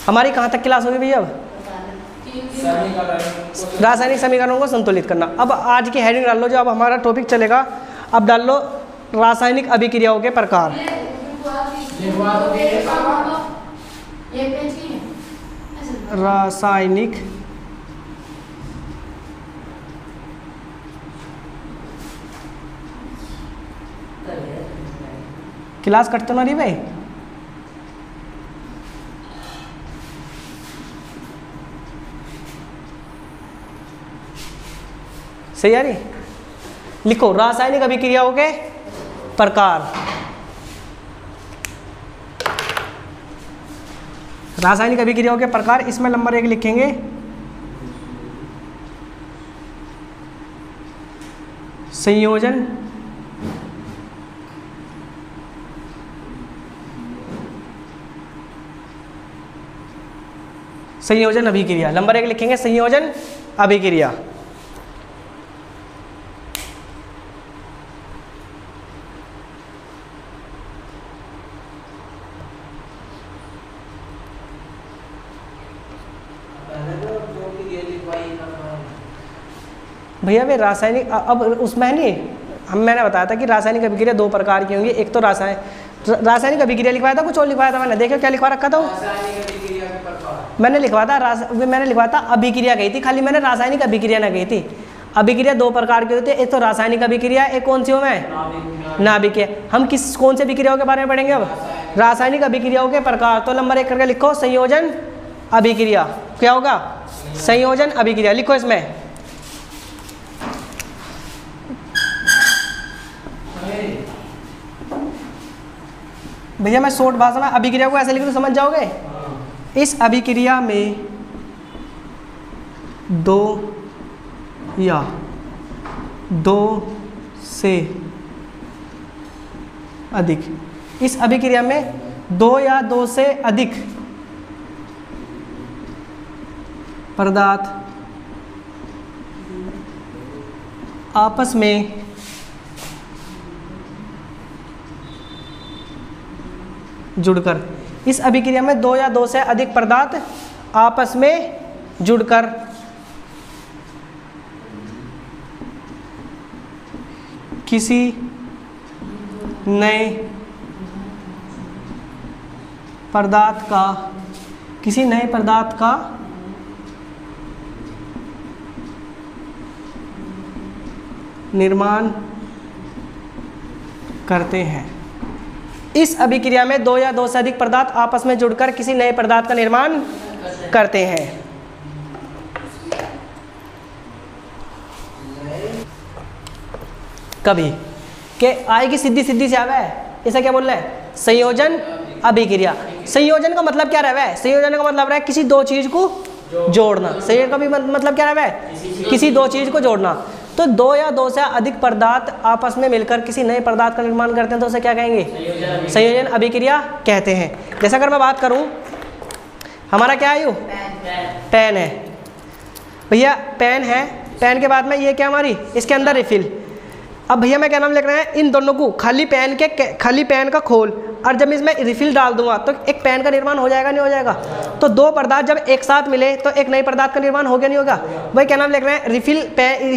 हमारी कहाँ तक क्लास होगी भैया? अब रासायनिक समीकरणों को संतुलित करना। अब आज की हेडिंग डाल लो, जो अब हमारा टॉपिक चलेगा, अब डाल लो रासायनिक अभिक्रियाओं के प्रकार। रासायनिक क्लास कटते ना रही भाई? सही आ रही? लिखो रासायनिक अभिक्रियाओं के प्रकार। रासायनिक अभिक्रियाओं के प्रकार, इसमें नंबर 1 लिखेंगे संयोजन संयोजन अभिक्रिया। नंबर 1 लिखेंगे संयोजन अभिक्रिया। भैया वे रासायनिक, अब उसमें नहीं, मैंने बताया था कि रासायनिक अभिक्रिया 2 प्रकार की होंगी। एक तो रासायनिक अभिक्रिया लिखवाया था, कुछ और लिखवाया था मैंने, देखो क्या लिखवा रखा था? मैंने लिखवाया था अभिक्रिया कही थी, खाली मैंने रासायनिक अभिक्रिया ना कही थी। अभिक्रिया 2 प्रकार की होती है, एक तो रासायनिक अभिक्रिया, एक कौन सी हो मैं नाभिकीय। हम कौन से अभिक्रियाओं के बारे में पढ़ेंगे अब? रासायनिक अभिक्रियाओं के प्रकार। तो नंबर 1 करके लिखो संयोजन अभिक्रिया। क्या होगा? संयोजन अभिक्रिया। लिखो इसमें भैया, मैं शॉर्ट भाषा में अभिक्रिया को ऐसे लिख तो समझ जाओगे। इस अभिक्रिया में 2 या 2 से अधिक, इस अभिक्रिया में 2 या 2 से अधिक पदार्थ आपस में जुड़कर, इस अभिक्रिया में 2 या 2 से अधिक पदार्थ आपस में जुड़कर किसी नए पदार्थ का निर्माण करते हैं। इस अभिक्रिया में 2 या 2 से अधिक पदार्थ आपस में जुड़कर किसी नए पदार्थ का निर्माण करते हैं। कभी के आएगी सीधी से आवे, इसे क्या बोल रहे हैं? संयोजन अभिक्रिया। संयोजन का मतलब क्या रहा है? संयोजन का मतलब रहा है किसी 2 चीज को जोड़ना। संयोजन का भी मतलब क्या रहा है? किसी 2 चीज को जोड़ना। तो 2 या 2 से अधिक पदार्थ आपस में मिलकर किसी नए पदार्थ का निर्माण करते हैं, तो उसे क्या कहेंगे? संयोजन अभिक्रिया कहते हैं। जैसे अगर मैं बात करूं, हमारा क्या है? पेन है भैया, पेन है। पेन के बाद में ये क्या हमारी, इसके अंदर रिफिल। अब भैया मैं क्या नाम लिख रहे हैं? इन दोनों को खाली पेन का खोल, और जब इसमें रिफिल डाल दूंगा तो एक पेन का निर्माण हो जाएगा, नहीं हो जाएगा? तो 2 पदार्थ जब एक साथ मिले तो एक नए पदार्थ का निर्माण हो गया, नहीं होगा? भाई क्या नाम लिख रहे हैं?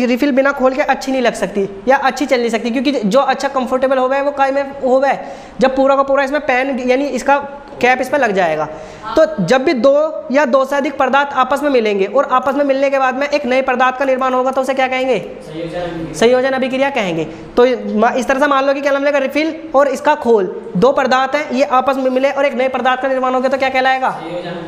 रिफिल बिना खोल के अच्छी नहीं लग सकती या अच्छी चल नहीं सकती, क्योंकि जो अच्छा कंफर्टेबल हो गया वो काय में हो गया, जब पूरा का पूरा इसमें पेन यानी इसका कैप इस पर लग जाएगा। तो जब भी 2 या 2 से अधिक पदार्थ आपस में मिलेंगे और आपस में मिलने के बाद में एक नए पदार्थ का निर्माण होगा, तो उसे क्या कहेंगे? संयोजन अभिक्रिया कहेंगे। तो इस तरह से मान लो कि क्या नाम लेगा? रिफिल और इसका खोल, 2 पदार्थ हैं, ये आपस में मिले और एक नए पदार्थ का निर्माण हो गया, तो क्या कहलाएगा?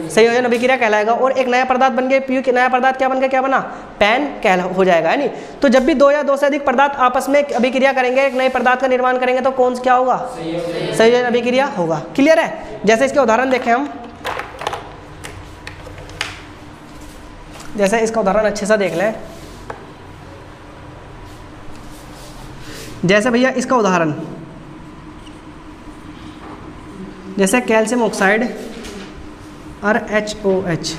संयोजन अभिक्रिया कहलाएगा। और एक नया पदार्थ बन गया, नया पदार्थ क्या बन गया? क्या बना? पेन हो जाएगा, है नहीं? तो जब भी 2 या 2 से अधिक पदार्थ आपस में अभिक्रिया करेंगे, एक नए पदार्थ का निर्माण करेंगे, तो कौन क्या होगा? संयोजन अभिक्रिया होगा। क्लियर है? जैसे इसके उदाहरण देखें हम, जैसे इसका उदाहरण अच्छे से देख लें। जैसे भैया इसका उदाहरण, जैसे कैल्शियम ऑक्साइड और HOH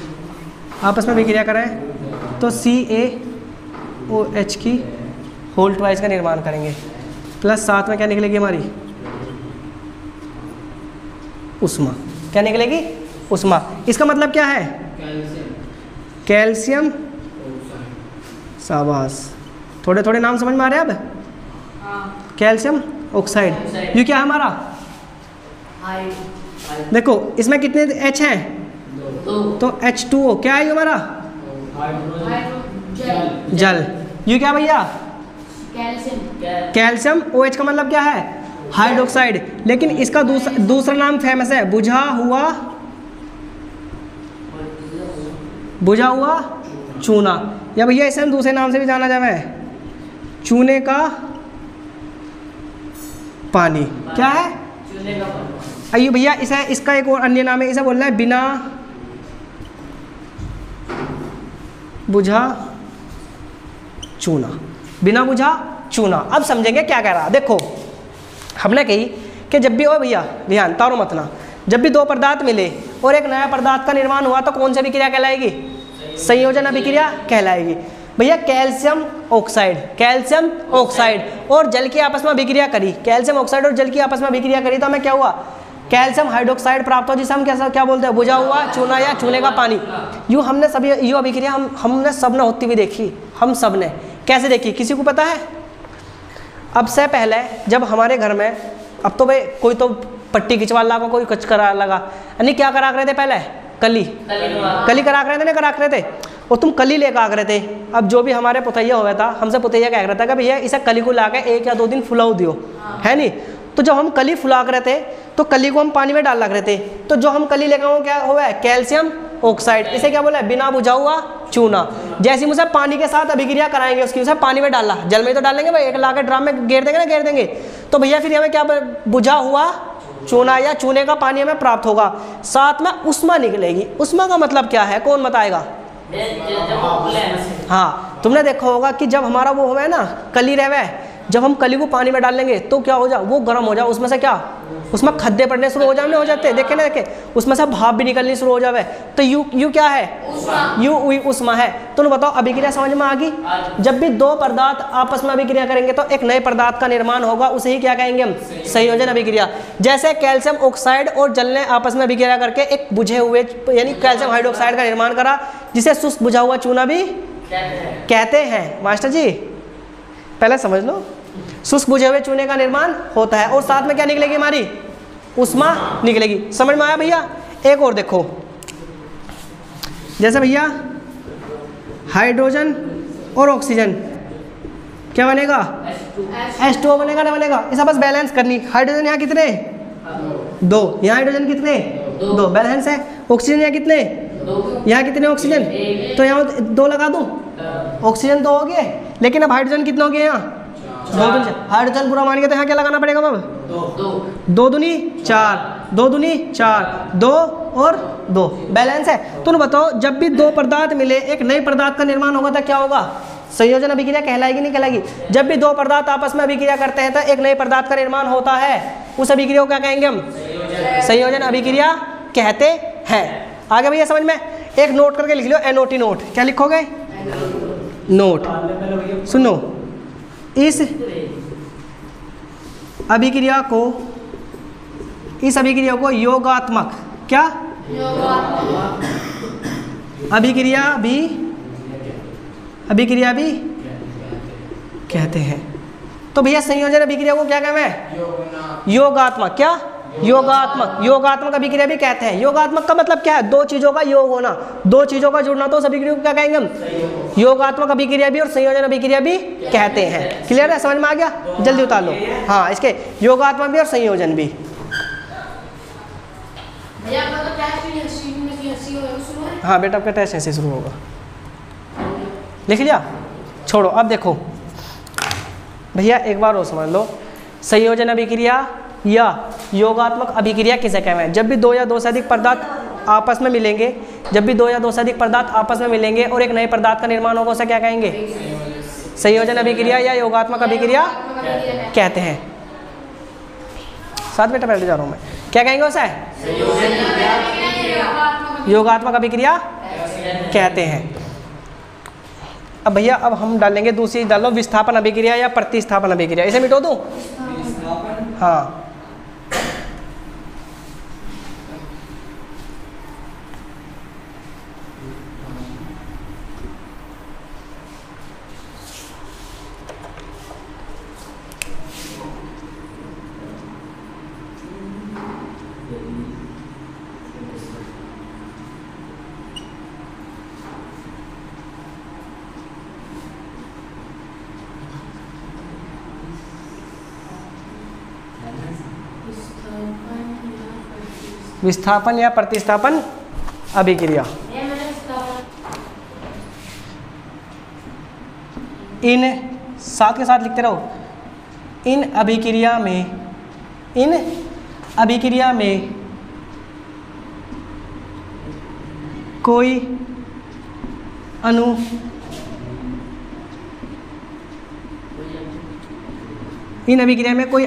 आपस में अभिक्रिया करें तो CaOH की होल ट्वाइस का निर्माण करेंगे, प्लस साथ में क्या निकलेगी हमारी? उष्मा। क्या निकलेगी? उष्मा। इसका मतलब क्या है? कैल्शियम। शाबाश, थोड़े थोड़े नाम समझ में आ रहे हैं अब? Calcium oxide. ये क्या है हमारा? देखो इसमें कितने H हैं? तो H2O। क्या है ये हमारा? जल। ये क्या भैया? कैल्शियम। OH का मतलब क्या है? हाइड्रोक्साइड। लेकिन इसका दूसरा नाम फेमस है, बुझा हुआ चूना, या भैया इसे हम दूसरे नाम से भी जाना जावे, चूने का पानी। क्या है? आइए भैया इसे, इसका एक और अन्य नाम है, इसे बोलना है बिना बुझा चूना। बिना बुझा चूना। अब समझेंगे क्या कह रहा। देखो हमने कही कि जब भी, ओ भैया ध्यान तारो मत ना, जब भी दो पदार्थ मिले और एक नया पदार्थ का निर्माण हुआ तो कौन सी अभिक्रिया कहलाएगी? संयोजन अभिक्रिया कहलाएगी। भैया कैल्शियम ऑक्साइड और जल की आपस में अभिक्रिया करी, कैल्शियम ऑक्साइड और जल की आपस में अभिक्रिया करी तो हमें क्या हुआ? कैल्शियम हाइड्रोक्साइड प्राप्त हो, जिसे हम क्या बोलते हैं? बुझा हुआ चूना या चूने का पानी। यूँ हमने सभी ये अभिक्रिया हमने सब ने होती हुई देखी, हम सब ने। कैसे देखी किसी को पता है? अब से पहले जब हमारे घर में, अब तो भाई कोई तो पट्टी खिंचवा लगा, कोई कुछ करा लगा, यानी क्या करा रहे थे पहले? कली करा रहे थे ना, करा रहे थे, और तुम कली लेकर आ रहे थे। अब जो भी हमारे पुतैया हुआ था, हमसे पुतैया कह रहा था कि भैया इसे कली को ला के 1 या 2 दिन फुलाओ दियो, है नहीं? तो जब हम कली फुला रहे थे तो कली को हम पानी में डाल लग रहे थे, तो जो हम कली लेकर आए क्या हुआ है? Calcium oxide. इसे क्या बोला है? बिना बुझा हुआ चूना। जैसे मुझे पानी के साथ अभिक्रिया कराएंगे उसकी, उसे पानी में डाला, जल में तो डालेंगे भाई, एक ला के ड्राम में घेर देंगे ना, घेर देंगे तो भैया फिर हमें क्या बुझा हुआ चूना या चूने का पानी हमें प्राप्त होगा, साथ में उष्मा निकलेगी। उष्मा का मतलब क्या है, कौन बताएगा? हाँ, तुमने देखा होगा कि जब हमारा वो है ना कली रहे, जब हम कली को पानी में डाल लेंगे तो क्या हो जाए? वो गर्म हो जाए, उसमें से क्या, उसमें खद्दे पड़ने शुरू हो जाने हो जाते, देखे ना, देखे उसमें से भाप भी निकलनी शुरू हो जाए। तो यू क्या है? यू उष्मा है। तो बताओ अभिक्रिया समझ में आ गई? जब भी दो पदार्थ आपस में अभिक्रिया करेंगे तो एक नए पदार्थ का निर्माण होगा, उसे ही क्या कहेंगे हम? संयोजन अभिक्रिया। जैसे कैल्शियम ऑक्साइड और जल ने आपस में अभिक्रिया करके एक बुझे हुए यानी कैल्शियम हाइड्रोक्साइड का निर्माण करा, जिसे शुष्क बुझा हुआ चूना भी कहते हैं। मास्टर जी पहले समझ लो, शुष्क बुझे हुए चूने का निर्माण होता है और साथ में क्या निकलेगी? हमारी उष्मा निकलेगी। समझ में आया भैया? एक और देखो, जैसे भैया हाइड्रोजन और ऑक्सीजन क्या बनेगा? H2O बनेगा ना बनेगा? इसे बस बैलेंस करनी। हाइड्रोजन यहाँ कितने? 2। यहाँ हाइड्रोजन कितने? 2। बैलेंस है। ऑक्सीजन यहाँ कितने? यहाँ कितने ऑक्सीजन? तो यहाँ 2 लगा दूँ, ऑक्सीजन 2 हो गए, लेकिन अब हाइड्रोजन कितने हो गए? यहाँ 2। हाइड्रोजन पूरा मान के तो यहाँ क्या लगाना पड़ेगा? अब 2 दूनी 4, 2 दूनी 4, 2 और 2 बैलेंस है। तो बताओ जब भी दो पदार्थ मिले एक नए पदार्थ का निर्माण होगा तो क्या होगा? संयोजन अभिक्रिया कहलाएगी नहीं कहलाएगी? जब भी दो पदार्थ आपस में अभिक्रिया करते हैं तो एक नए पदार्थ का निर्माण होता है, उस अभिक्रिया को क्या कहेंगे हम? संयोजन अभिक्रिया कहते हैं। आगे भैया समझ में? एक नोट करके लिख लो, NOT नोट। क्या लिखोगे? नोट। सुनो, इस अभिक्रिया को योगात्मक क्या अभिक्रिया भी कहते हैं। तो भैया संयोजन अभिक्रिया को क्या कहते हैं? योगात्मक। क्या? योगात्मक अभिक्रिया भी कहते हैं। योगात्मक का मतलब क्या है? दो चीजों का योग होना, दो चीजों का जुड़ना, तो उस अभिक्रिया को क्या कहेंगे हम? योगात्मक अभिक्रिया भी और संयोजन अभिक्रिया भी कहते हैं। क्लियर है? समझ में आ गया? जल्दी उतार लो। हाँ, इसके योगात्मक भी और संयोजन भी। हाँ बेटा, आपका टेस्ट ऐसे शुरू होगा। लिख लिया? छोड़ो। अब देखो भैया एक बार और समझ लो, संयोजन अभिक्रिया या योगात्मक अभिक्रिया किसे कहते हैं? जब भी दो या दो से अधिक पदार्थ आपस में मिलेंगे, जब भी दो या दो से अधिक पदार्थ आपस में मिलेंगे और एक नए पदार्थ का निर्माण होगा, उसे क्या कहेंगे? संयोजन अभिक्रिया या योगात्मक अभिक्रिया कहते हैं। साथ बेटा बैठ जा रहा हूँ मैं। क्या कहेंगे उसे? योगात्मक अभिक्रिया कहते हैं। अब भैया अब हम डालेंगे दूसरी, डालो विस्थापन अभिक्रिया या प्रतिस्थापन अभिक्रिया। इसे मिटो दूं? हाँ, विस्थापन या प्रतिस्थापन अभिक्रिया। इन साथ के साथ लिखते रहो। इन अभिक्रिया में कोई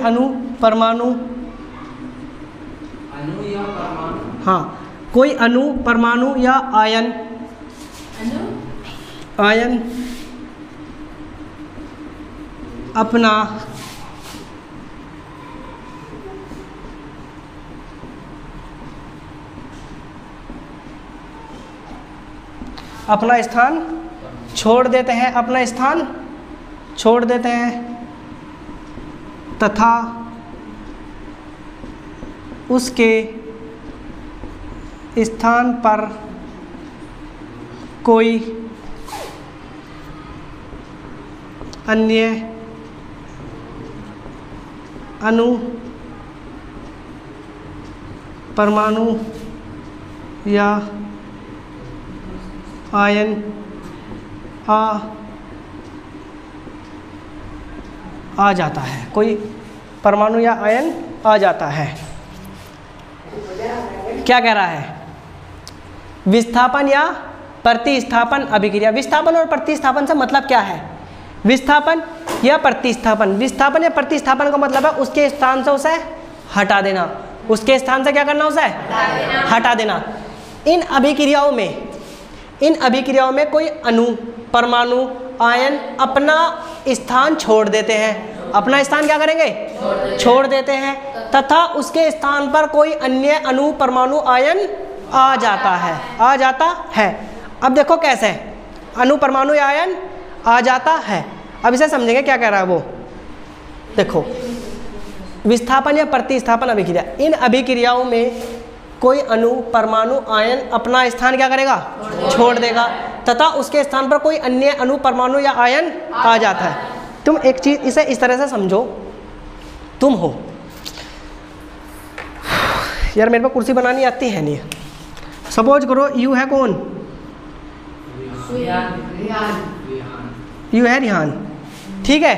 अणु परमाणु हाँ, कोई अणु परमाणु या आयन अपना स्थान छोड़ देते हैं, तथा उसके स्थान पर कोई अन्य अणु परमाणु या आयन आ जाता है। कोई परमाणु या आयन आ जाता है। क्या कह रहा है? विस्थापन या प्रतिस्थापन अभिक्रिया। विस्थापन और प्रतिस्थापन से मतलब क्या है? विस्थापन या प्रतिस्थापन का मतलब है उसके स्थान से उसे हटा देना। उसके स्थान से क्या करना? उसे हटा देना। इन अभिक्रियाओं में कोई अणु परमाणु आयन अपना स्थान छोड़ देते हैं। अपना स्थान क्या करेंगे? छोड़ देते हैं, तथा उसके स्थान पर कोई अन्य अणु परमाणु आयन आ जाता है। अब देखो कैसे अणु परमाणु आयन आ जाता है। अब इसे समझेंगे क्या कह रहा है वो। देखो, विस्थापन या प्रतिस्थापन अभिक्रिया, इन अभिक्रियाओं में कोई अणु परमाणु आयन अपना स्थान क्या करेगा? छोड़ देगा, तथा उसके स्थान पर कोई अन्य अणु परमाणु या आयन आ जाता है। तुम एक चीज इसे इस तरह से समझो, तुम हो यार, मेरे पास कुर्सी बनानी आती है नहीं। सपोज करो यू है कौन? यू है रिहान, ठीक है,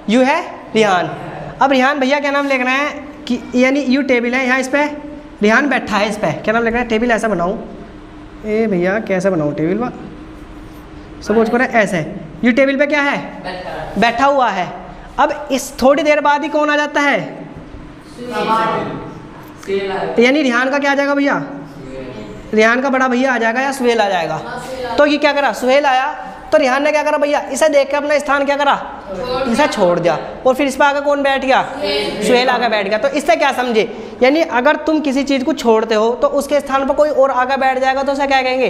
यू है रिहान। अब रिहान भैया क्या नाम लिख रहे हैं कि यानी यू टेबल है, यहाँ इस पे रिहान बैठा है, इस पे क्या नाम लिख रहे हैं? टेबल ऐसा बनाऊँ? ए भैया कैसे बनाऊँ टेबल बा? सपोज करो ऐसे, यू टेबल पे क्या है? बैठा हुआ है। अब इस थोड़ी देर बाद ही कौन आ जाता है? यानी रिहान का क्या आ जाएगा भैया? रिहान का बड़ा भैया आ जाएगा या सुहेल आ जाएगा। तो ये क्या करा? सुहेल आया, तो रिहान ने क्या करा भैया? इसे देख के अपना स्थान क्या करा? इसे छोड़ दिया, और फिर इस पर आगे कौन बैठ गया? सुहेल आगे बैठ गया। तो इससे क्या समझे? यानी अगर तुम किसी चीज को छोड़ते हो तो उसके स्थान पर कोई और आगे बैठ जाएगा, तो उसे क्या कहेंगे?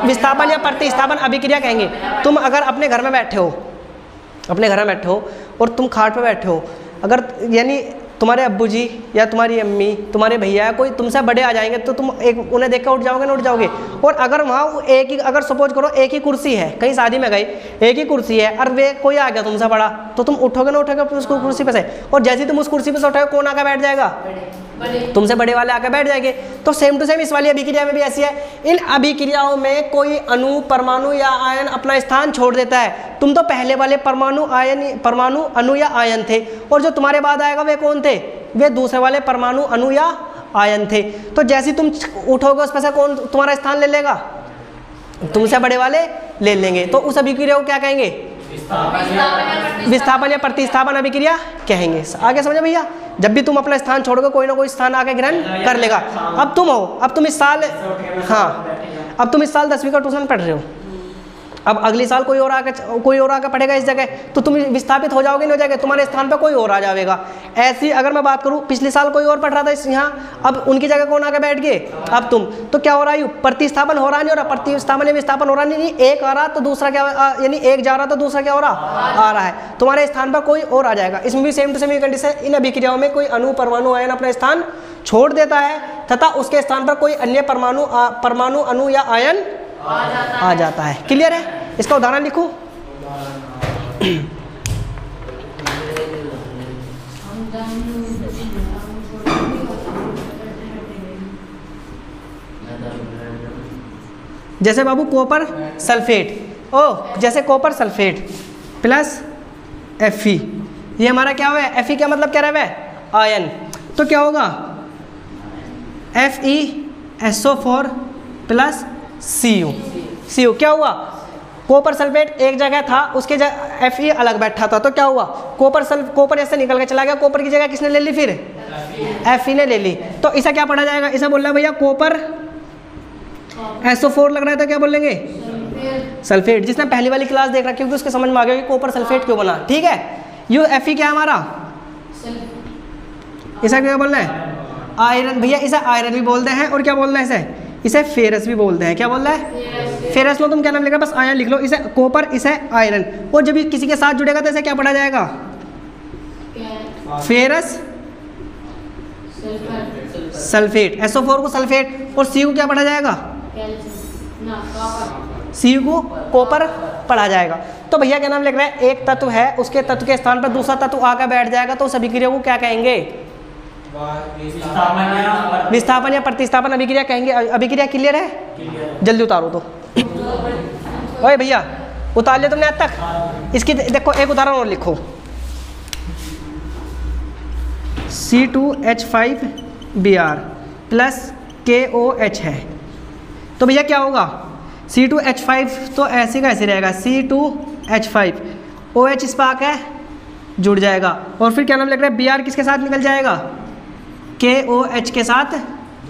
विस्थापन या प्रतिस्थापन अभिक्रिया कहेंगे। तुम अगर अपने घर में बैठे हो और तुम खाट पे बैठे हो, अगर यानी तुम्हारे अब्बू जी या तुम्हारी अम्मी, तुम्हारे भैया कोई तुमसे बड़े आ जाएंगे, तो तुम एक उन्हें देख कर उठ जाओगे ना? उठ जाओगे। और अगर वहाँ एक ही, अगर सपोज करो एक ही कुर्सी है, कहीं शादी में गए, एक ही कुर्सी है और वे कोई आ गया तुमसे बड़ा, तो तुम उठोगे ना? उठोगे उस कुर्सी पे से, और जैसे तुम उस कुर्सी पे से उठोगे, कौन आकर बैठ जाएगा? तुमसे बड़े वाले आकर बैठ जाएंगे। तो सेम टू सेम इस वाली अभिक्रिया में भी ऐसी है। इन अभिक्रियाओं में कोई अणु परमाणु या आयन अपना स्थान छोड़ देता है। तुम तो पहले वाले परमाणु अणु या आयन थे, और जो तुम्हारे बाद आएगा वे कौन थे? वे दूसरे वाले परमाणु अणु या आयन थे। तो जैसे तुम उठोगे उस पर से कौन तुम्हारा स्थान ले लेगा? तुमसे बड़े वाले ले लेंगे। तो उस अभिक्रिया को क्या कहेंगे? विस्थापन या प्रतिस्थापन अभिक्रिया कहेंगे। आगे समझे भैया? जब भी तुम अपना स्थान छोड़ोगे, कोई ना कोई स्थान आके ग्रहण कर लेगा। अब तुम हो, अब तुम इस साल 10वीं का ट्यूशन पढ़ रहे हो, अब अगले साल कोई और आके पढ़ेगा इस जगह, तो तुम विस्थापित हो जाओगे, नहीं हो जाएगा? तुम्हारे स्थान पर कोई और आ जाएगा। ऐसी अगर मैं बात करूं, पिछले साल कोई और पढ़ रहा था यहाँ, अब उनकी जगह कौन आके बैठ गए? अब तुम। तो क्या हो रहा है? प्रतिस्थापन हो रहा नहीं हो रहा? प्रतिस्थापन या विस्थापन हो रहा नहीं, एक आ रहा तो दूसरा क्या, यानी एक जा रहा तो दूसरा क्या हो रहा? आ रहा है। तुम्हारे स्थान पर कोई और आ जाएगा। इसमें भी सेम टू सेम कंडीशन। इन अभिक्रियाओं में कोई अणु परमाणु आयन अपना स्थान छोड़ देता है, तथा उसके स्थान पर कोई अन्य परमाणु अणु या आयन आ जाता है। क्लियर है? इसका उदाहरण लिखूं। जैसे बाबू कॉपर सल्फेट, जैसे कॉपर सल्फेट प्लस Fe, ये हमारा क्या हुआ है? Fe का मतलब क्या रहा है? आयन। तो क्या होगा? FeSO4 प्लस Cu क्या हुआ? कॉपर सल्फेट एक जगह था, उसके जगह Fe अलग बैठा था, तो क्या हुआ? कॉपर ऐसे निकल के चला गया, कॉपर की जगह किसने ले ली फिर? Fe ने ले ली। तो इसे क्या पढ़ा जाएगा? इसे बोल रहा है भैया कॉपर SO4 लग रहा है तो क्या बोलेंगे? सल्फेट। जिसने पहली वाली क्लास देख रखी होगी उसके समझ में आ गया कि कॉपर सल्फेट क्यों बना, ठीक है। यू Fe क्या है हमारा? इसे क्या बोलना है? आयरन। भैया इसे आयरन भी बोलते हैं और क्या बोलना है इसे फेरस भी बोलते हैं। क्या बोल रहा है? फेरस। लो तुम क्या नाम लिखा, बस आयरन लिख लो। इसे कॉपर, इसे आयरन। और जब किसी के साथ जुड़ेगा तो इसे क्या पढ़ा जाएगा? Ferrous sulphate. SO4 को सल्फेट और Cu को क्या पढ़ा जाएगा? Cu को कॉपर पढ़ा जाएगा। तो भैया क्या नाम लिख रहे हैं? एक तत्व है, उसके तत्व के स्थान पर दूसरा तत्व आकर बैठ जाएगा तो उस अभिक्रिया को क्या कहेंगे? विस्थापन या प्रतिस्थापन अभिक्रिया कहेंगे। अभिक्रिया क्लियर है? जल्दी उतारो तो। ओए भैया उतार लिया तुमने आज तक? इसकी देखो एक उदाहरण और लिखो। C2H5Br प्लस KOH है, तो भैया क्या होगा? C2H5 तो ऐसे का ऐसे रहेगा, C2H5 OH इस पाक है जुड़ जाएगा और फिर क्या नाम लग रहा है? Br किसके साथ निकल जाएगा? KOH के साथ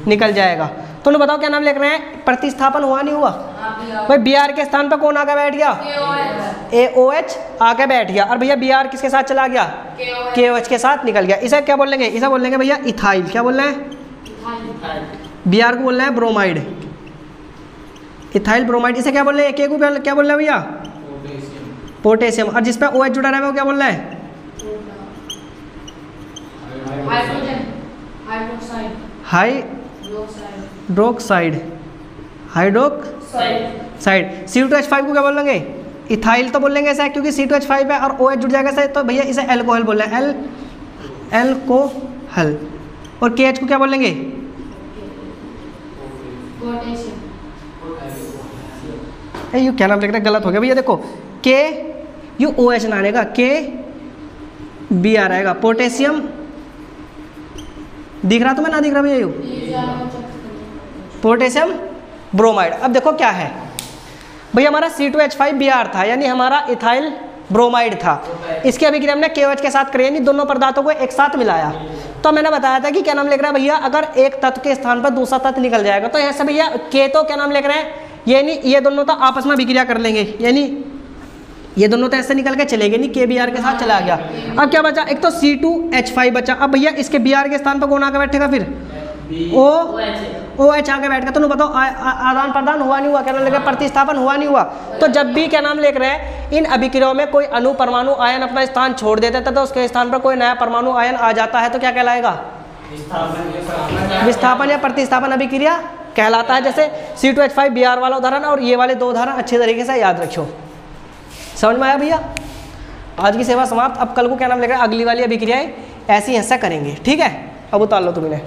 निकल जाएगा। तो उन्हें बताओ क्या नाम लिख रहे हैं? प्रतिस्थापन हुआ नहीं हुआ? भाई Br के स्थान पर कौन आकर बैठ गया? AOH आके बैठ गया और भैया Br किसके साथ चला गया? KOH के साथ निकल गया। इसे क्या बोलेंगे? इसे बोलेंगे भैया इथाइल। क्या बोल रहे हैं? Br को बोल रहे हैं ब्रोमाइड, इथाइल ब्रोमाइड। इसे क्या बोल रहे हैं? K को क्या बोल रहे हैं भैया? पोटेशियम। और जिस पर OH जुड़ा रहा है वो क्या बोल रहा है? हाइड्रोक्साइड। C2H5 को क्या बोलेंगे? इथाइल तो बोलेंगे ऐसा क्योंकि C2H5 है और OH जुड़ जाएगा ऐसा, तो भैया इसे एल्कोहल बोल रहे हैं, एल्कोहल। और KH को क्या बोलेंगे? यू क्या नाम लिख रहे हैं? गलत हो गया भैया। देखो K यू OH ना आएगा, KBr आएगा, पोटेशियम। दिख रहा तुम्हें? ना दिख रहा भैया? You potassium bromide. अब देखो क्या है भैया, हमारा C2H5Br था यानी हमारा इथाइल ब्रोमाइड था। इसके अभिक्रिया हमने KOH के साथ करी यानी दोनों पदार्थों को एक साथ मिलाया। तो मैंने बताया था कि क्या नाम लिख रहा है भैया, अगर एक तत्व के स्थान पर दूसरा तत्व निकल जाएगा तो ऐसे भैया K तो क्या नाम लिख रहे हैं, यानी ये दोनों तो आपस में अभिक्रिया कर लेंगे, यानी ये दोनों तो ऐसे निकल के चलेंगे नहीं, KBr के साथ चला गया। अब क्या बचा? एक तो C2H5 बचा। अब भैया इसके Br के स्थान पर कौन आकर बैठेगा फिर? OH आके बैठ गया। तो बताओ आदान प्रदान हुआ नहीं हुआ? क्या नाम लिख रहे हैं? प्रतिस्थापन हुआ नहीं हुआ? तो जब भी क्या नाम लिख रहे हैं इन अभिक्रियाओं में कोई अणु परमाणु आयन अपना स्थान छोड़ देता है तो उसके स्थान पर कोई नया परमाणु आयन आ जाता है तो क्या कहलाएगा? विस्थापन या प्रतिस्थापन अभिक्रिया कहलाता है। जैसे C2H5Br वाला उदाहरण और ये वाले दो उदाहरण अच्छे तरीके से याद रखियो। समझ में आया भैया? आज की सेवा समाप्त। अब कल को क्या नाम लिख रहा है? अगली वाली अभिक्रियाएं ऐसी ऐसा करेंगे, ठीक है। अब उतार लो तुमने।